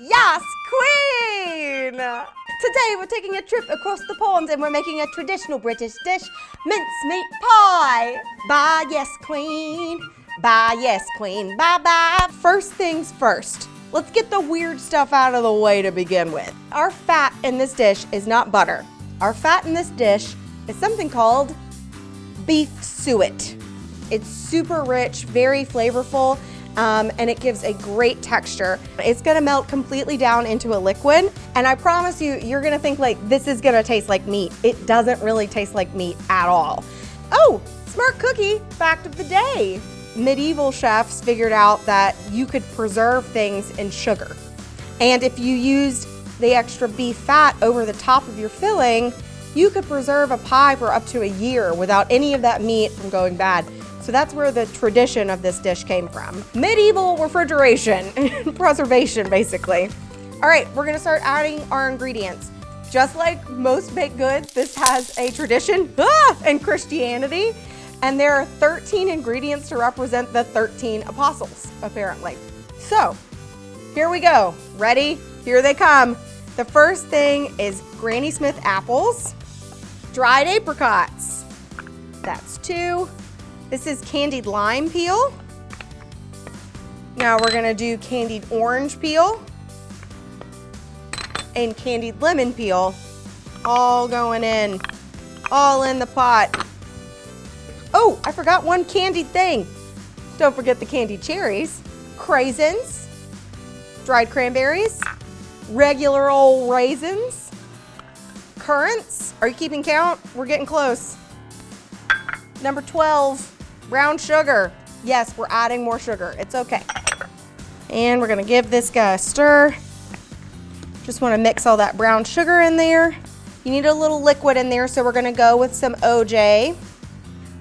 Yes, queen! Today we're taking a trip across the pond and we're making a traditional British dish, mincemeat pie. Bye, yes, queen. Bye, yes, queen. Bye-bye. First things first, let's get the weird stuff out of the way to begin with. Our fat in this dish is not butter. Our fat in this dish is something called beef suet. It's super rich, very flavorful, and it gives a great texture. It's gonna melt completely down into a liquid, and I promise you, you're gonna think like this is gonna taste like meat. It doesn't really taste like meat at all. Oh, smart cookie, fact of the day. Medieval chefs figured out that you could preserve things in sugar. And if you used the extra beef fat over the top of your filling, you could preserve a pie for up to a year without any of that meat from going bad. So that's where the tradition of this dish came from. Medieval refrigeration, preservation basically. All right, we're gonna start adding our ingredients. Just like most baked goods, this has a tradition in Christianity, and there are 13 ingredients to represent the 13 apostles, apparently. So, here we go. Ready? Here they come. The first thing is Granny Smith apples, dried apricots. That's 2. This is candied lime peel. Now we're gonna do candied orange peel and candied lemon peel, all going in, all in the pot. Oh, I forgot one candied thing. Don't forget the candied cherries, craisins, dried cranberries, regular old raisins, currants. Are you keeping count? We're getting close. Number 12, brown sugar. Yes, we're adding more sugar. It's okay. And we're gonna give this guy a stir. Just wanna mix all that brown sugar in there. You need a little liquid in there, so we're gonna go with some OJ.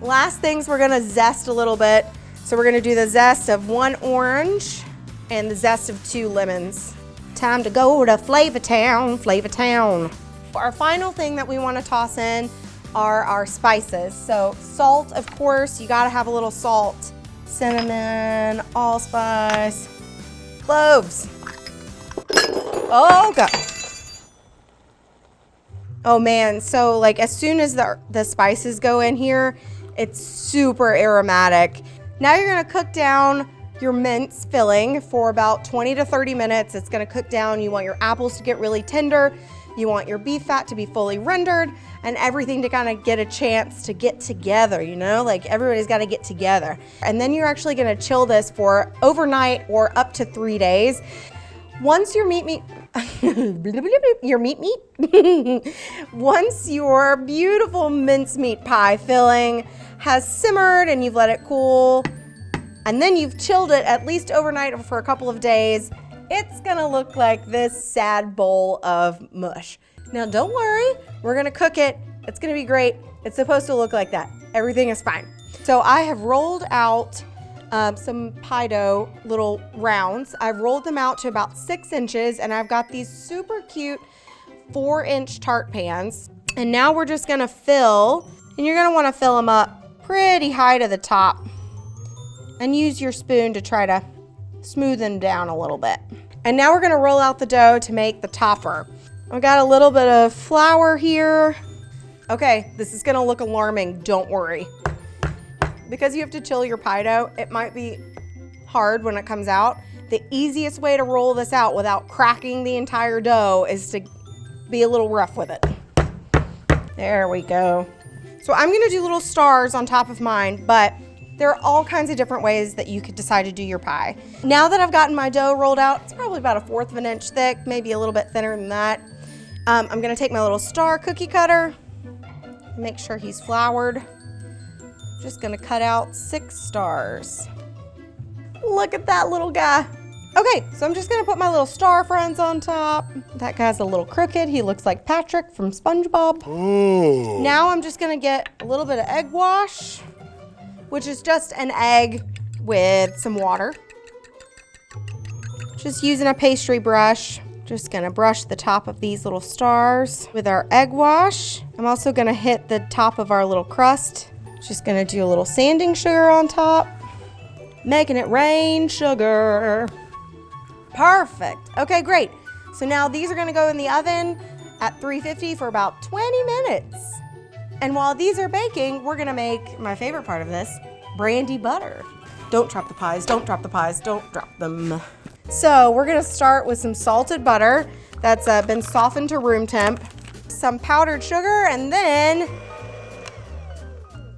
Last things, we're gonna zest a little bit. So we're gonna do the zest of 1 orange and the zest of 2 lemons. Time to go to Flavor Town, Flavor Town. Our final thing that we wanna toss in are our spices. So salt, of course, you gotta have a little salt. Cinnamon, allspice, cloves. Oh God. Oh man, so like as soon as the spices go in here, it's super aromatic. Now you're gonna cook down your mince filling for about 20 to 30 minutes. It's gonna cook down. You want your apples to get really tender. You want your beef fat to be fully rendered and everything to kind of get a chance to get together, you know? Like everybody's gotta get together. And then you're actually gonna chill this for overnight or up to 3 days. Once your once your beautiful mincemeat pie filling has simmered and you've let it cool, and then you've chilled it at least overnight or for a couple of days, it's gonna look like this sad bowl of mush. Now don't worry, we're gonna cook it. It's gonna be great. It's supposed to look like that. Everything is fine. So I have rolled out some pie dough, little rounds. I've rolled them out to about 6 inches, and I've got these super cute 4-inch tart pans. And now we're just gonna fill, and you're gonna wanna fill them up pretty high to the top, and use your spoon to try to smooth them down a little bit. And now we're gonna roll out the dough to make the topper. I've got a little bit of flour here. Okay, this is gonna look alarming, don't worry. Because you have to chill your pie dough, it might be hard when it comes out. The easiest way to roll this out without cracking the entire dough is to be a little rough with it. There we go. So I'm gonna do little stars on top of mine, but there are all kinds of different ways that you could decide to do your pie. Now that I've gotten my dough rolled out, it's probably about 1/4 of an inch thick, maybe a little bit thinner than that. I'm gonna take my little star cookie cutter, make sure he's floured. Just gonna cut out 6 stars. Look at that little guy. Okay, so I'm just gonna put my little star friends on top. That guy's a little crooked. He looks like Patrick from SpongeBob. Ooh. Now I'm just gonna get a little bit of egg wash, which is just an egg with some water. Just using a pastry brush. Just gonna brush the top of these little stars with our egg wash. I'm also gonna hit the top of our little crust. Just gonna do a little sanding sugar on top. Making it rain sugar. Perfect. Okay, great. So now these are gonna go in the oven at 350 for about 20 minutes. And while these are baking, we're gonna make my favorite part of this, brandy butter. Don't drop the pies, don't drop the pies, don't drop them. So we're gonna start with some salted butter that's been softened to room temp, some powdered sugar, and then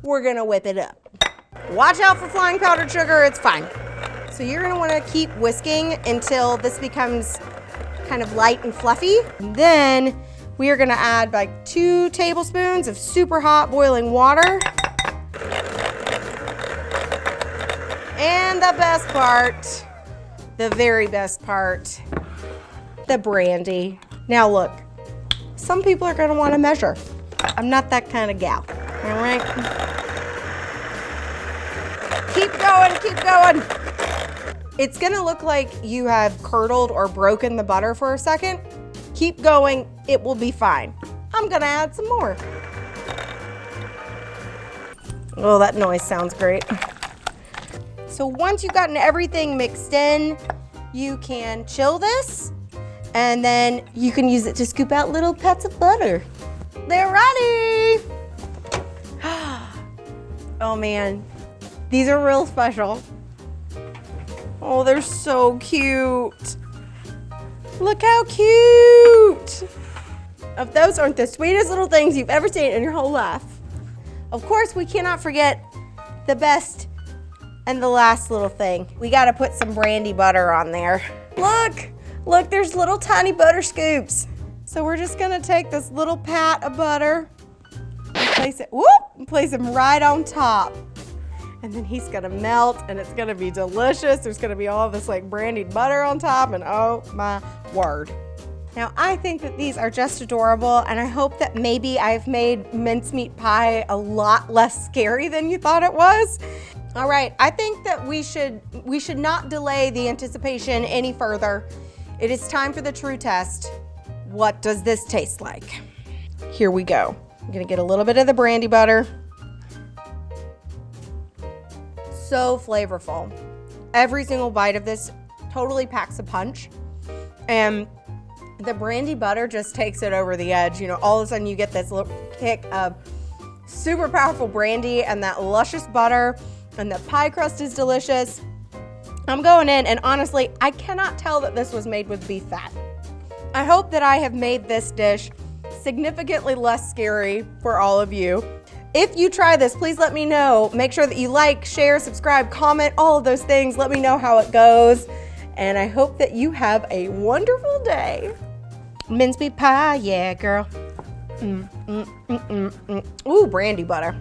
we're gonna whip it up. Watch out for flying powdered sugar, it's fine. So you're gonna wanna keep whisking until this becomes kind of light and fluffy. And then we are gonna add like 2 tablespoons of super hot boiling water. And the best part, the very best part, the brandy. Now look, some people are gonna wanna measure. I'm not that kind of gal, all right? Keep going, keep going. It's gonna look like you have curdled or broken the butter for a second. Keep going, it will be fine. I'm gonna add some more. Oh, that noise sounds great. So once you've gotten everything mixed in, you can chill this, and then you can use it to scoop out little pats of butter. They're ready. Oh man, these are real special. Oh, they're so cute. Look how cute. If those aren't the sweetest little things you've ever seen in your whole life. Of course, we cannot forget the best and the last little thing. We gotta put some brandy butter on there. Look, there's little tiny butter scoops. So we're just gonna take this little pat of butter and place him right on top. And then he's gonna melt and it's gonna be delicious. There's gonna be all this like brandied butter on top, and oh my word. Now I think that these are just adorable, and I hope that maybe I've made mincemeat pie a lot less scary than you thought it was. All right, I think that we should not delay the anticipation any further. It is time for the true test. What does this taste like? Here we go. I'm gonna get a little bit of the brandy butter. So flavorful. Every single bite of this totally packs a punch. And the brandy butter just takes it over the edge. You know, all of a sudden you get this little kick of super powerful brandy and that luscious butter, and the pie crust is delicious. I'm going in, and honestly, I cannot tell that this was made with beef fat. I hope that I have made this dish significantly less scary for all of you. If you try this, please let me know. Make sure that you like, share, subscribe, comment, all of those things. Let me know how it goes. And I hope that you have a wonderful day. Mincemeat pie, yeah, girl. Ooh, brandy butter.